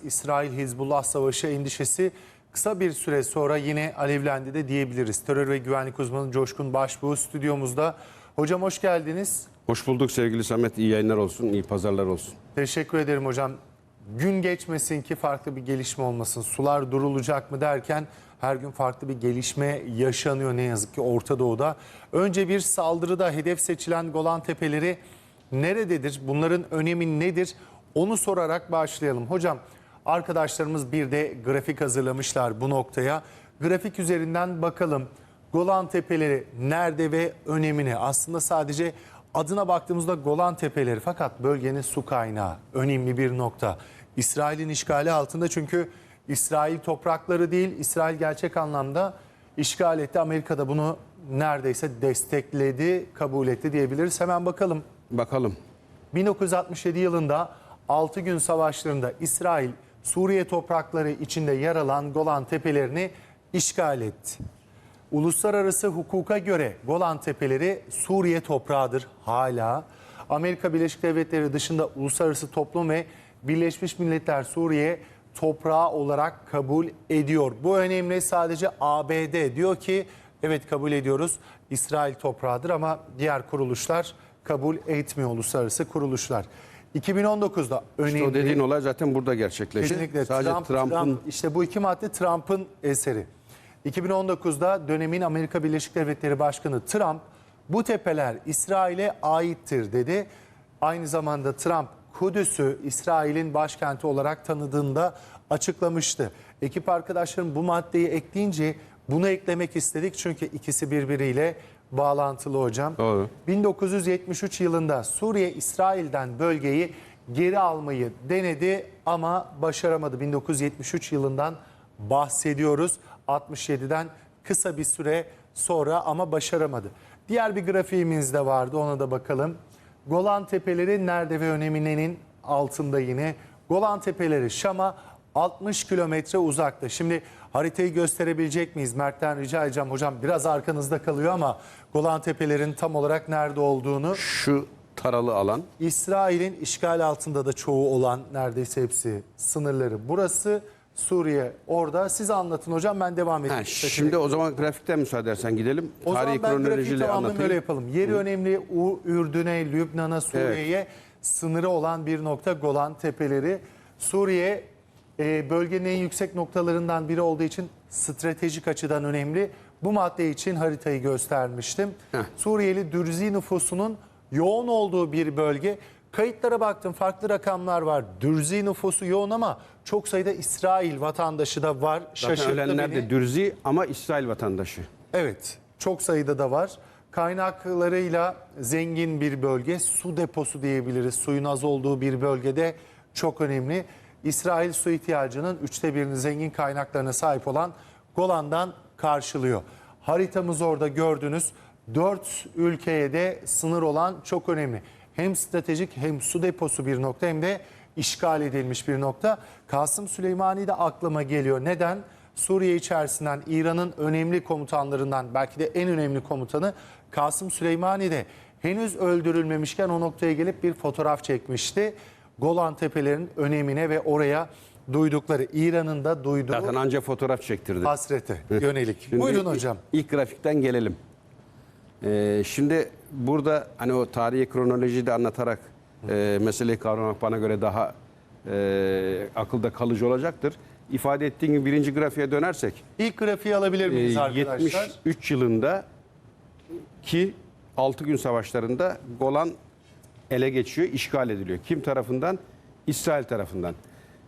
İsrail-Hizbullah savaşı endişesi kısa bir süre sonra yine alevlendi de diyebiliriz. Terör ve güvenlik uzmanı Coşkun Başbuğ stüdyomuzda. Hocam hoş geldiniz. Hoş bulduk sevgili Samet. İyi yayınlar olsun, iyi pazarlar olsun. Teşekkür ederim hocam. Gün geçmesin ki farklı bir gelişme olmasın. Sular durulacak mı derken her gün farklı bir gelişme yaşanıyor ne yazık ki Orta Doğu'da. Önce bir saldırıda hedef seçilen Golan Tepeleri nerededir? Bunların önemi nedir? Onu sorarak başlayalım. Hocam arkadaşlarımız bir de grafik hazırlamışlar bu noktaya. Grafik üzerinden bakalım. Golan Tepeleri nerede ve önemine? Aslında sadece adına baktığımızda Golan Tepeleri, fakat bölgenin su kaynağı önemli bir nokta. İsrail'in işgali altında, çünkü İsrail toprakları değil, İsrail gerçek anlamda işgal etti. Amerika da bunu neredeyse destekledi, kabul etti diyebiliriz. Hemen bakalım. Bakalım. 1967 yılında 6 gün savaşlarında İsrail, Suriye toprakları içinde yer alan Golan Tepelerini işgal etti. Uluslararası hukuka göre Golan Tepeleri Suriye toprağıdır hala. Amerika Birleşik Devletleri dışında uluslararası toplum ve Birleşmiş Milletler Suriye toprağı olarak kabul ediyor. Bu önemli. Sadece ABD diyor ki evet kabul ediyoruz, İsrail toprağıdır, ama diğer kuruluşlar kabul etmiyor, uluslararası kuruluşlar. 2019'da önemli. İşte o dediğin olay zaten burada gerçekleşti. Kesinlikle. Sadece Trump'ın... işte bu iki madde Trump'ın eseri. 2019'da dönemin Amerika Birleşik Devletleri Başkanı Trump, bu tepeler İsrail'e aittir dedi. Aynı zamanda Trump Kudüs'ü İsrail'in başkenti olarak tanıdığında açıklamıştı. Ekip arkadaşlarım bu maddeyi ekleyince bunu eklemek istedik, çünkü ikisi birbiriyle bağlantılı hocam. Doğru. 1973 yılında Suriye İsrail'den bölgeyi geri almayı denedi ama başaramadı. 1973 yılından bahsediyoruz. 67'den kısa bir süre sonra, ama başaramadı. Diğer bir grafiğimiz de vardı, ona da bakalım. Golan Tepeleri nerede ve öneminin altında yine. Golan Tepeleri Şam'a 60 kilometre uzakta. Şimdi haritayı gösterebilecek miyiz? Mert'ten rica edeceğim. Hocam biraz arkanızda kalıyor ama Golan Tepelerin tam olarak nerede olduğunu. Şu taralı alan. İsrail'in işgal altında da çoğu olan, neredeyse hepsi sınırları. Burası Suriye orada. Siz anlatın hocam, ben devam edeyim. Şimdi o zaman grafikten müsaade edersen gidelim. O Tarihi zaman ben grafiği kronolojiyle tamamen anlatayım. öyle yapalım. Yeri önemli, Ürdün'e, Lübnan'a, Suriye'ye sınırı olan bir nokta Golan Tepeleri. Suriye bölgenin en yüksek noktalarından biri olduğu için stratejik açıdan önemli. Bu madde için haritayı göstermiştim. Suriyeli Dürzi nüfusunun yoğun olduğu bir bölge. Kayıtlara baktım, farklı rakamlar var. Dürzi nüfusu yoğun ama çok sayıda İsrail vatandaşı da var. Zaten ölenler de Dürzi ama İsrail vatandaşı. Evet, çok sayıda da var. Kaynaklarıyla zengin bir bölge, su deposu diyebiliriz. Suyun az olduğu bir bölgede çok önemli. İsrail su ihtiyacının 1/3'ünü zengin kaynaklarına sahip olan Golan'dan karşılıyor. Haritamız orada gördünüz. 4 ülkeye de sınır olan çok önemli. Hem stratejik, hem su deposu bir nokta, hem de işgal edilmiş bir nokta. Kasım Süleymani de aklıma geliyor. Neden? Suriye içerisinden İran'ın önemli komutanlarından, belki de en önemli komutanı Kasım Süleymani de henüz öldürülmemişken o noktaya gelip bir fotoğraf çekmişti. Golan Tepelerinin önemine ve oraya duydukları, İran'ın da duyduğu Zaten anca fotoğraf çektirdi. hasrete yönelik. Şimdi Buyurun hocam. İlk grafikten gelelim. Şimdi burada hani o tarihi kronolojiyi de anlatarak meseleyi kavramak bana göre daha akılda kalıcı olacaktır. İfade ettiğim gibi birinci grafiğe dönersek. İlk grafiği alabilir miyiz arkadaşlar? 73 yılında ki 6 gün savaşlarında Golan ele geçiyor, işgal ediliyor. Kim tarafından? İsrail tarafından.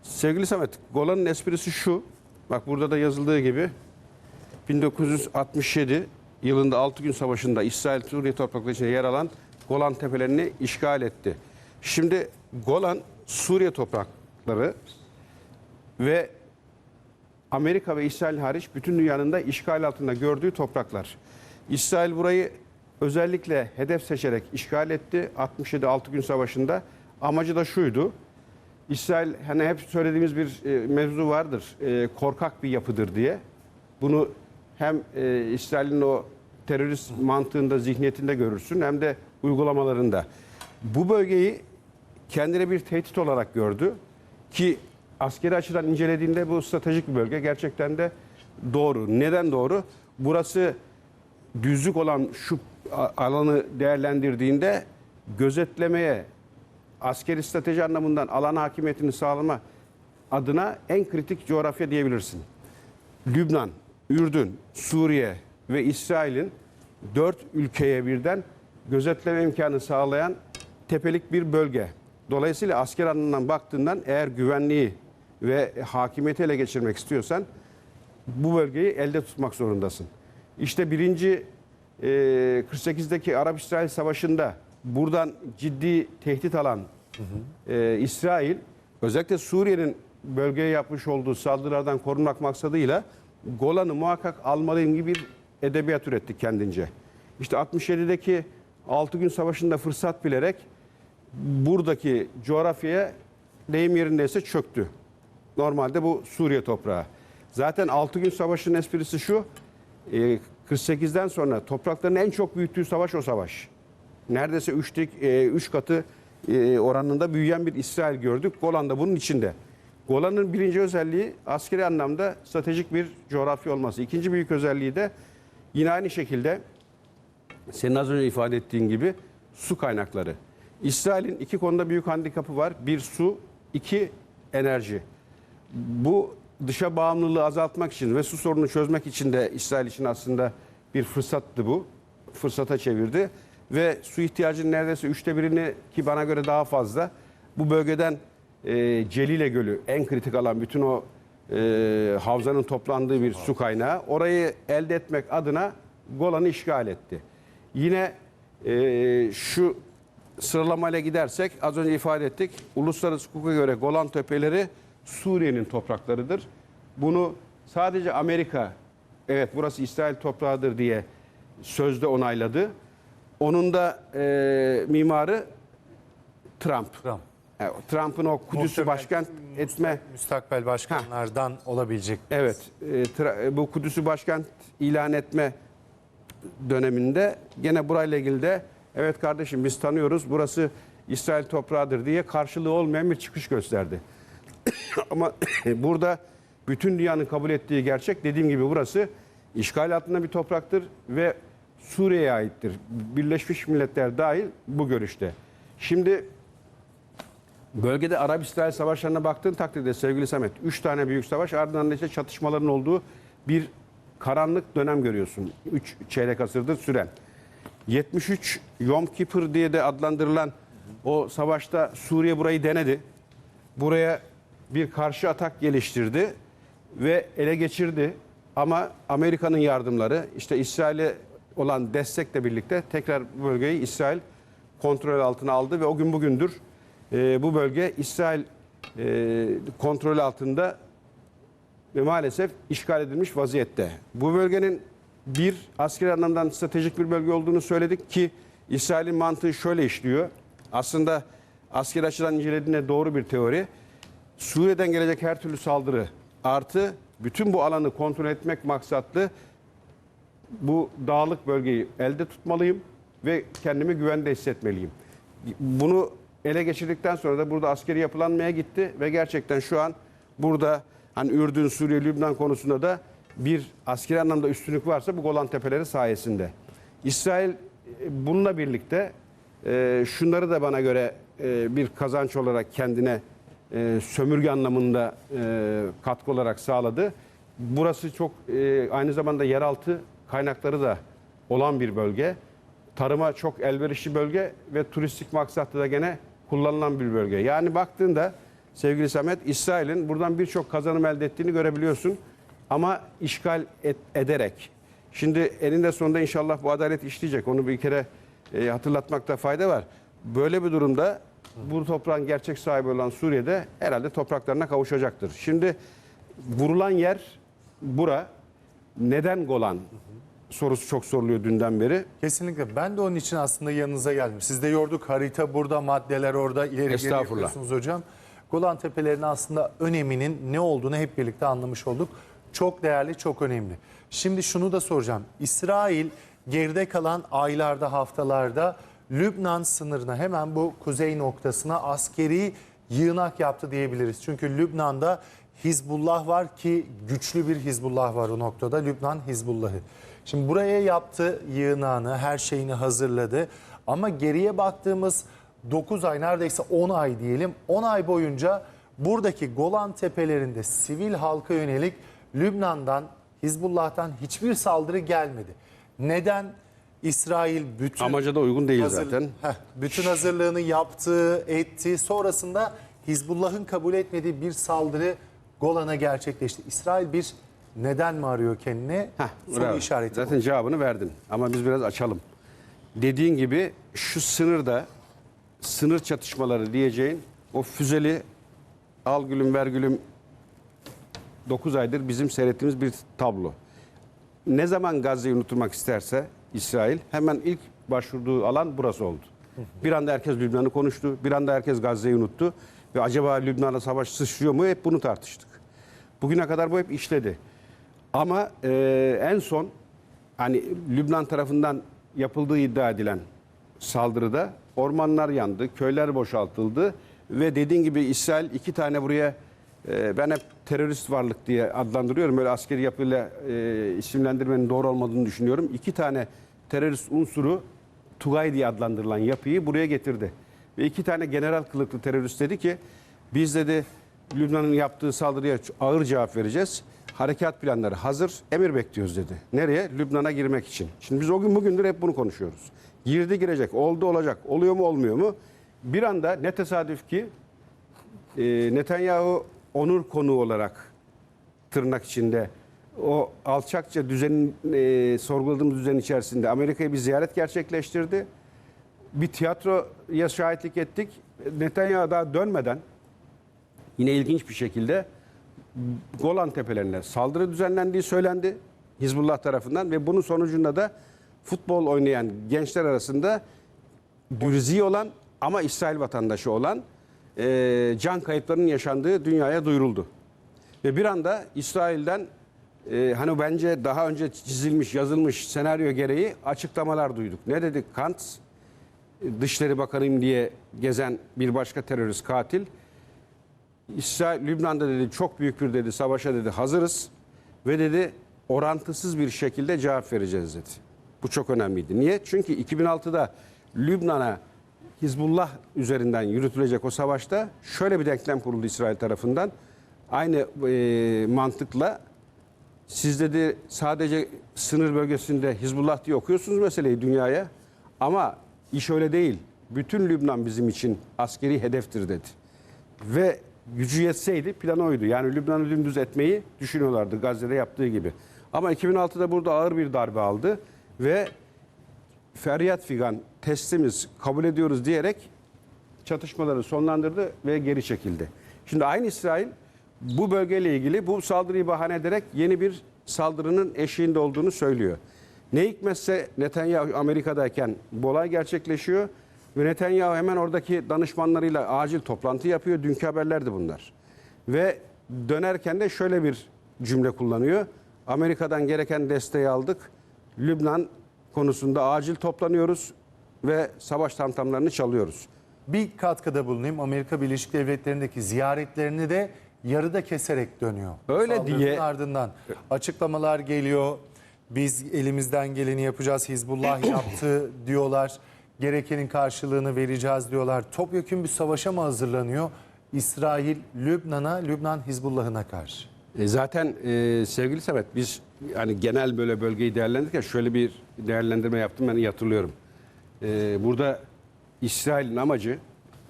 Sevgili Samet, Golan'ın esprisi şu. Bak burada da yazıldığı gibi 1967 yılında 6 gün savaşında İsrail Suriye toprakları içinde yer alan Golan Tepelerini işgal etti. Şimdi Golan Suriye toprakları ve Amerika ve İsrail hariç bütün dünyanın da işgal altında gördüğü topraklar. İsrail burayı özellikle hedef seçerek işgal etti 67 6 gün savaşında. Amacı da şuydu. İsrail, hani hep söylediğimiz bir mevzu vardır. Korkak bir yapıdır diye. Bunu hem İsrail'in o terörist mantığında, zihniyetinde görürsün, hem de uygulamalarında. Bu bölgeyi kendine bir tehdit olarak gördü ki askeri açıdan incelediğinde bu stratejik bir bölge gerçekten de doğru. Neden doğru? Burası düzlük olan şu alanı değerlendirdiğinde gözetlemeye, askeri strateji anlamından alan hakimiyetini sağlama adına en kritik coğrafya diyebilirsin. Lübnan, Ürdün, Suriye ve İsrail'in 4 ülkeye birden gözetleme imkanı sağlayan tepelik bir bölge. Dolayısıyla asker anlamından baktığından eğer güvenliği ve hakimiyeti ele geçirmek istiyorsan bu bölgeyi elde tutmak zorundasın. İşte birinci 48'deki Arap-İsrail Savaşı'nda buradan ciddi tehdit alan İsrail özellikle Suriye'nin bölgeye yapmış olduğu saldırılardan korunmak maksadıyla Golan'ı muhakkak almalıyım gibi bir edebiyat üretti kendince. İşte 67'deki 6 gün savaşında fırsat bilerek buradaki coğrafyaya deyim yerindeyse çöktü. Normalde bu Suriye toprağı. Zaten 6 gün savaşının esprisi şu, 48'den sonra toprakların en çok büyüttüğü savaş o savaş. Neredeyse 3 katı oranında büyüyen bir İsrail gördük. Golan da bunun içinde. Golan'ın birinci özelliği askeri anlamda stratejik bir coğrafya olması. İkinci büyük özelliği de yine aynı şekilde senin az önce ifade ettiğin gibi su kaynakları. İsrail'in iki konuda büyük handikapı var. Bir su, iki enerji. Bu dışa bağımlılığı azaltmak için ve su sorununu çözmek için de İsrail için aslında bir fırsattı bu. Fırsata çevirdi. Ve su ihtiyacının neredeyse 1/3'ünü ki bana göre daha fazla bu bölgeden Celile Gölü en kritik alan bütün o havzanın toplandığı bir su kaynağı. Orayı elde etmek adına Golan'ı işgal etti. Yine şu sıralamayla gidersek az önce ifade ettik. Uluslararası hukuka göre Golan Tepeleri Suriye'nin topraklarıdır. Bunu sadece Amerika evet burası İsrail toprağıdır diye sözde onayladı. Onun da mimarı Trump. Yani Trump'ın o Kudüs'ü başkent etme... Müstakbel başkanlardan olabilecek. Evet, bu Kudüs'ü başkent ilan etme döneminde gene burayla ilgili de evet kardeşim biz tanıyoruz burası İsrail toprağıdır diye karşılığı olmayan bir çıkış gösterdi. Ama burada bütün dünyanın kabul ettiği gerçek dediğim gibi burası işgal altında bir topraktır ve Suriye'ye aittir. Birleşmiş Milletler dahil bu görüşte. Şimdi bölgede Arap-İsrail savaşlarına baktığın takdirde sevgili Samet 3 tane büyük savaş ardından da işte çatışmaların olduğu bir karanlık dönem görüyorsun. 3 çeyrek asırdır süren. 73 Yom Kippur diye de adlandırılan o savaşta Suriye burayı denedi. Buraya bir karşı atak geliştirdi ve ele geçirdi. Ama Amerika'nın yardımları işte İsrail'e olan destekle birlikte tekrar bu bölgeyi İsrail kontrol altına aldı ve o gün bugündür bu bölge İsrail kontrol altında ve maalesef işgal edilmiş vaziyette. Bu bölgenin bir askeri anlamdan stratejik bir bölge olduğunu söyledik ki İsrail'in mantığı şöyle işliyor. Aslında askeri açıdan incelediğinde doğru bir teori. Suriye'den gelecek her türlü saldırı artı bütün bu alanı kontrol etmek maksatlı bu dağlık bölgeyi elde tutmalıyım ve kendimi güvende hissetmeliyim. Bunu ele geçirdikten sonra da burada askeri yapılanmaya gitti ve gerçekten şu an burada hani Ürdün, Suriye, Lübnan konusunda da bir askeri anlamda üstünlük varsa bu Golan Tepeleri sayesinde. İsrail bununla birlikte şunları da bana göre bir kazanç olarak kendine sömürge anlamında katkı olarak sağladı. Burası çok aynı zamanda yeraltı kaynakları da olan bir bölge. Tarıma çok elverişli bölge ve turistik maksatlı da gene kullanılan bir bölge. Yani baktığında sevgili Samet, İsrail'in buradan birçok kazanım elde ettiğini görebiliyorsun. Ama işgal ederek. Şimdi eninde sonunda inşallah bu adalet işleyecek. Onu bir kere hatırlatmakta fayda var. Böyle bir durumda bu toprağın gerçek sahibi olan Suriye'de herhalde topraklarına kavuşacaktır. Şimdi vurulan yer bura. Neden Golan? Sorusu çok soruluyor dünden beri. Kesinlikle. Ben de onun için aslında yanınıza geldim. Siz de yorduk. Harita burada, maddeler orada. İleri geri yapıyorsunuz hocam. Golan Tepelerinin aslında öneminin ne olduğunu hep birlikte anlamış olduk. Çok değerli, çok önemli. Şimdi şunu da soracağım. İsrail geride kalan aylarda, haftalarda Lübnan sınırına hemen bu kuzey noktasına askeri yığınak yaptı diyebiliriz. Çünkü Lübnan'da Hizbullah var ki güçlü bir Hizbullah var o noktada. Lübnan Hizbullah'ı. Şimdi buraya yaptı yığınağını, her şeyini hazırladı. Ama geriye baktığımız 9 ay, neredeyse 10 ay diyelim. 10 ay boyunca buradaki Golan Tepelerinde sivil halka yönelik Lübnan'dan, Hizbullah'tan hiçbir saldırı gelmedi. Neden? İsrail bütün Amaca da uygun değil zaten. bütün hazırlığını yaptı, etti. Sonrasında Hizbullah'ın kabul etmediği bir saldırı Golan'a gerçekleşti. İsrail bir neden mi arıyor kendine? Soru Bravo. işareti Zaten bu. cevabını verdin. Ama biz biraz açalım. Dediğin gibi şu sınırda sınır çatışmaları diyeceğin o füzeli al gülüm ver gülüm 9 aydır bizim seyrettiğimiz bir tablo. Ne zaman Gazze'yi unutturmak isterse İsrail hemen ilk başvurduğu alan burası oldu. Bir anda herkes Lübnan'ı konuştu. Bir anda herkes Gazze'yi unuttu. Ve acaba Lübnan'la savaş sıçrıyor mu? Hep bunu tartıştık. Bugüne kadar bu hep işledi. Ama en son hani Lübnan tarafından yapıldığı iddia edilen saldırıda ormanlar yandı, köyler boşaltıldı ve dediğin gibi İsrail 2 tane buraya ben hep terörist varlık diye adlandırıyorum. Öyle askeri yapıyla isimlendirmenin doğru olmadığını düşünüyorum. 2 tane terörist unsuru Tugay diye adlandırılan yapıyı buraya getirdi. Ve 2 tane general kılıklı terörist dedi ki biz dedi Lübnan'ın yaptığı saldırıya ağır cevap vereceğiz. Harekat planları hazır, emir bekliyoruz dedi. Nereye? Lübnan'a girmek için. Şimdi biz o gün bugündür hep bunu konuşuyoruz. Girdi girecek, oldu olacak, oluyor mu olmuyor mu? Bir anda ne tesadüf ki Netanyahu onur konuğu olarak tırnak içinde o alçakça düzenin sorguladığımız düzen içerisinde Amerika'ya bir ziyaret gerçekleştirdi. Bir tiyatroya şahitlik ettik. Netanyahu daha dönmeden yine ilginç bir şekilde Golan Tepelerine saldırı düzenlendiği söylendi Hizbullah tarafından ve bunun sonucunda da futbol oynayan gençler arasında dürzi olan ama İsrail vatandaşı olan can kayıplarının yaşandığı dünyaya duyuruldu. Ve bir anda İsrail'den hani bence daha önce çizilmiş, yazılmış senaryo gereği açıklamalar duyduk. Ne dedi Kantz? Dışişleri Bakanıyım diye gezen bir başka terörist katil. İsrail, Lübnan'da dedi çok büyük bir dedi savaşa dedi hazırız ve dedi orantısız bir şekilde cevap vereceğiz dedi. Bu çok önemliydi. Niye? Çünkü 2006'da Lübnan'a Hizbullah üzerinden yürütülecek o savaşta şöyle bir denklem kuruldu İsrail tarafından. Aynı mantıkla siz dedi sadece sınır bölgesinde Hizbullah diye okuyorsunuz meseleyi dünyaya ama iş öyle değil. Bütün Lübnan bizim için askeri hedeftir dedi. Ve gücü yetseydi plan oydu. Yani Lübnan'ı dümdüz etmeyi düşünüyorlardı Gazze'de yaptığı gibi. Ama 2006'da burada ağır bir darbe aldı ve feryat figan teslimiz kabul ediyoruz diyerek çatışmaları sonlandırdı ve geri çekildi. Şimdi aynı İsrail bu bölgeyle ilgili bu saldırıyı bahane ederek yeni bir saldırının eşiğinde olduğunu söylüyor. Ne hikmetse Netanyahu Amerika'dayken bu olay gerçekleşiyor ve Netanyahu hemen oradaki danışmanlarıyla acil toplantı yapıyor. Dünkü haberlerdi bunlar. Ve dönerken de şöyle bir cümle kullanıyor. Amerika'dan gereken desteği aldık. Lübnan konusunda acil toplanıyoruz ve savaş tamtamlarını çalıyoruz. Bir katkıda bulunayım. Amerika Birleşik Devletleri'ndeki ziyaretlerini de yarıda keserek dönüyor. Öyle Saldırının diye ardından açıklamalar geliyor. Biz elimizden geleni yapacağız. Hizbullah yaptı diyorlar. Gerekenin karşılığını vereceğiz diyorlar. Topyekun bir savaşa mı hazırlanıyor İsrail Lübnan'a, Lübnan Hizbullah'ına karşı? Zaten sevgili Samet biz hani genel böyle bölgeyi değerlendirirken şöyle bir değerlendirme yaptım ben iyi hatırlıyorum. Burada İsrail'in amacı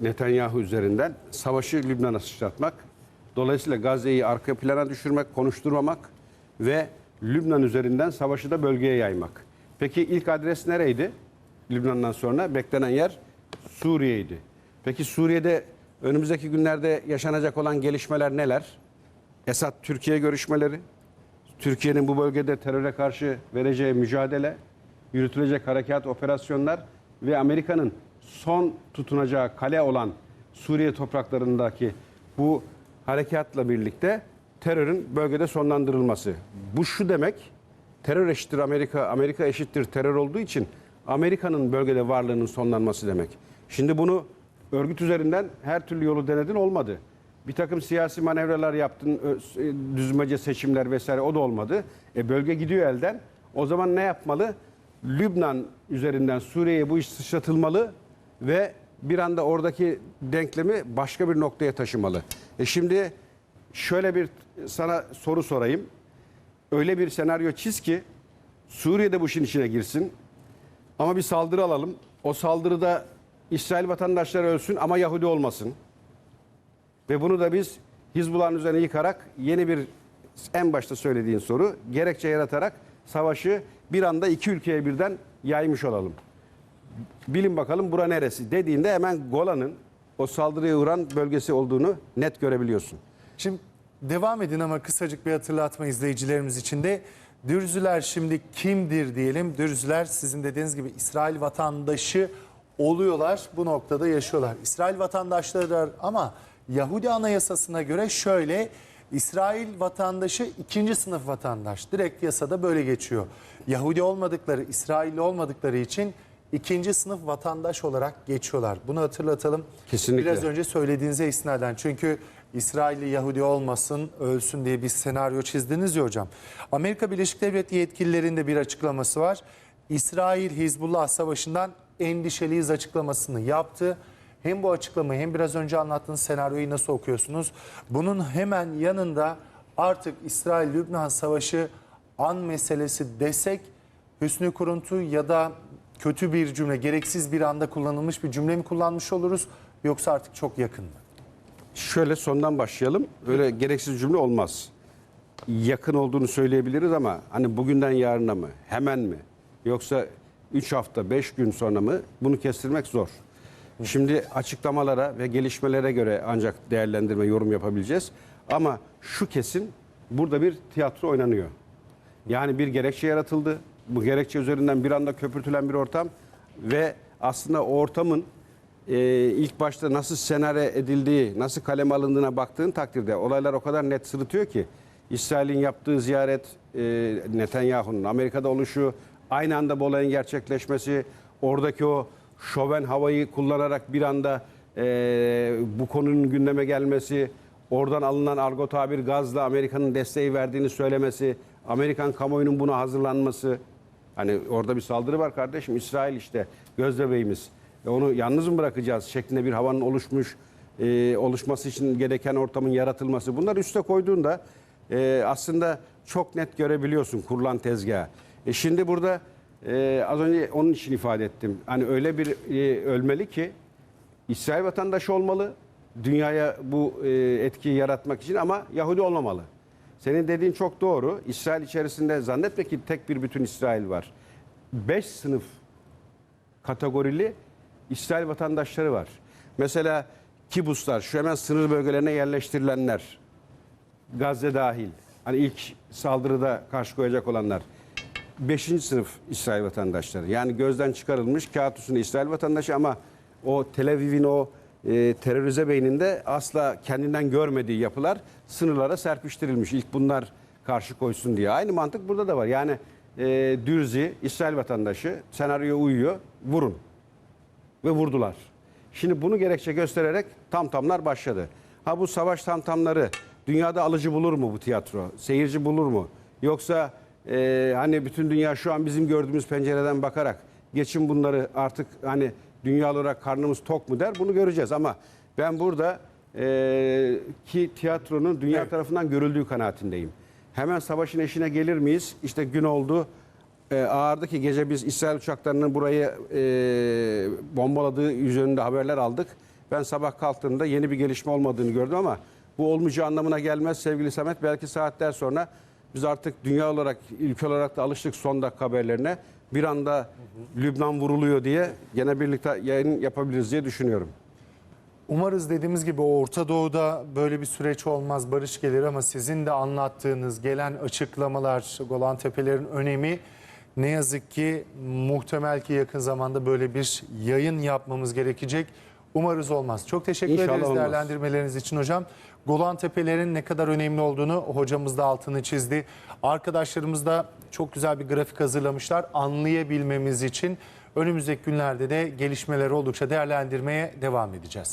Netanyahu üzerinden savaşı Lübnan'a sıçratmak. Dolayısıyla Gazze'yi arka plana düşürmek, konuşturmamak ve Lübnan üzerinden savaşı da bölgeye yaymak. Peki ilk adres nereydi? Lübnan'dan sonra beklenen yer Suriye'ydi. Peki Suriye'de önümüzdeki günlerde yaşanacak olan gelişmeler neler? Esad-Türkiye görüşmeleri, Türkiye'nin bu bölgede teröre karşı vereceği mücadele, yürütülecek harekat, operasyonlar ve Amerika'nın son tutunacağı kale olan Suriye topraklarındaki bu harekatla birlikte terörün bölgede sonlandırılması. Bu şu demek, terör eşittir Amerika, Amerika eşittir terör olduğu için Amerika'nın bölgede varlığının sonlanması demek. Şimdi bunu örgüt üzerinden her türlü yolu denedin, olmadı. Bir takım siyasi manevralar yaptın, düzmece seçimler vesaire, o da olmadı. Bölge gidiyor elden. O zaman ne yapmalı? Lübnan üzerinden Suriye'ye bu iş sıçratılmalı ve bir anda oradaki denklemi başka bir noktaya taşımalı. Şimdi şöyle bir sana soru sorayım. Öyle bir senaryo çiz ki Suriye'de bu işin içine girsin ama bir saldırı alalım. O saldırıda İsrail vatandaşları ölsün ama Yahudi olmasın. Ve bunu da biz Hizbullah'ın üzerine yıkarak yeni bir, en başta söylediğin soru, gerekçe yaratarak savaşı bir anda iki ülkeye birden yaymış olalım. Bilin bakalım bura neresi dediğinde hemen Golan'ın o saldırıya uğran bölgesi olduğunu net görebiliyorsun. Şimdi devam edin ama kısacık bir hatırlatma izleyicilerimiz için de. Dürzüler şimdi kimdir diyelim. Dürzüler sizin dediğiniz gibi İsrail vatandaşı oluyorlar. Bu noktada yaşıyorlar. İsrail vatandaşları ama Yahudi Anayasası'na göre şöyle: İsrail vatandaşı ikinci sınıf vatandaş. Direkt yasada böyle geçiyor. Yahudi olmadıkları, İsrailli olmadıkları için ikinci sınıf vatandaş olarak geçiyorlar. Bunu hatırlatalım. Kesinlikle. Biraz önce söylediğinize istinaden. Çünkü İsrailli Yahudi olmasın, ölsün diye bir senaryo çizdiniz ya hocam. Amerika Birleşik Devletleri yetkililerinin de bir açıklaması var. İsrail Hizbullah savaşından endişeliyiz açıklamasını yaptı. Hem bu açıklamayı hem biraz önce anlattığınız senaryoyu nasıl okuyorsunuz? Bunun hemen yanında artık İsrail-Lübnan savaşı an meselesi desek hüsnü kuruntu ya da kötü bir cümle, gereksiz bir anda kullanılmış bir cümle mi kullanmış oluruz, yoksa artık çok yakın mı? Şöyle sondan başlayalım. Öyle gereksiz cümle olmaz. Yakın olduğunu söyleyebiliriz ama hani bugünden yarına mı, hemen mi, yoksa 3 hafta, 5 gün sonra mı, bunu kestirmek zor. Şimdi açıklamalara ve gelişmelere göre ancak değerlendirme, yorum yapabileceğiz. Ama şu kesin, burada bir tiyatro oynanıyor. Yani bir gerekçe yaratıldı. Bu gerekçe üzerinden bir anda köpürtülen bir ortam ve aslında o ortamın ilk başta nasıl senaryo edildiği, nasıl kaleme alındığına baktığın takdirde olaylar o kadar net sırıtıyor ki İsrail'in yaptığı ziyaret, Netanyahu'nun Amerika'da oluşu, aynı anda bu olayın gerçekleşmesi, oradaki o şoven havayı kullanarak bir anda bu konunun gündeme gelmesi, oradan alınan argo tabir gazla Amerika'nın desteği verdiğini söylemesi, Amerikan kamuoyunun buna hazırlanması. Hani orada bir saldırı var kardeşim, İsrail işte gözbebeğimiz. Onu yalnız mı bırakacağız şeklinde bir havanın oluşması için gereken ortamın yaratılması. Bunları üste koyduğunda aslında çok net görebiliyorsun kurulan tezgahı. Şimdi burada az önce onun için ifade ettim. Hani öyle bir ölmeli ki İsrail vatandaşı olmalı. Dünyaya bu etkiyi yaratmak için ama Yahudi olmamalı. Senin dediğin çok doğru. İsrail içerisinde zannetme ki tek bir bütün İsrail var. 5 sınıf kategorili İsrail vatandaşları var. Mesela kibuslar, şu hemen sınır bölgelerine yerleştirilenler, Gazze dahil, hani ilk saldırıda karşı koyacak olanlar, 5. sınıf İsrail vatandaşları. Yani gözden çıkarılmış, kağıt üstünde İsrail vatandaşı ama o Tel Aviv'in o terörize beyninde asla kendinden görmediği yapılar sınırlara serpiştirilmiş. İlk bunlar karşı koysun diye. Aynı mantık burada da var. Yani Dürzi, İsrail vatandaşı, senaryoya uyuyor, vurun. Ve vurdular. Şimdi bunu gerekçe göstererek tamtamlar başladı. Ha bu savaş tamtamları dünyada alıcı bulur mu bu tiyatro? Seyirci bulur mu? Yoksa hani bütün dünya şu an bizim gördüğümüz pencereden bakarak geçin bunları artık hani dünya olarak karnımız tok mu der? Bunu göreceğiz ama ben burada ki tiyatronun dünya tarafından görüldüğü kanaatindeyim. Hemen savaşın eşine gelir miyiz? İşte gün oldu. Ağırdı ki gece biz İsrail uçaklarının burayı bombaladığı üzerinde haberler aldık. Ben sabah kalktığımda yeni bir gelişme olmadığını gördüm ama bu olmayacağı anlamına gelmez sevgili Samet. Belki saatler sonra biz artık dünya olarak, ülke olarak da alıştık son dakika haberlerine. Bir anda Lübnan vuruluyor diye gene birlikte yayın yapabiliriz diye düşünüyorum. Umarız dediğimiz gibi Orta Doğu'da böyle bir süreç olmaz, barış gelir ama sizin de anlattığınız gelen açıklamalar, Golan Tepeleri'nin önemi, ne yazık ki muhtemel ki yakın zamanda böyle bir yayın yapmamız gerekecek. Umarız olmaz. Çok teşekkür İnşallah ederiz olmaz. Değerlendirmeleriniz için hocam. Golan Tepeleri'nin ne kadar önemli olduğunu hocamız da altını çizdi. Arkadaşlarımız da çok güzel bir grafik hazırlamışlar anlayabilmemiz için. Önümüzdeki günlerde de gelişmeleri oldukça değerlendirmeye devam edeceğiz.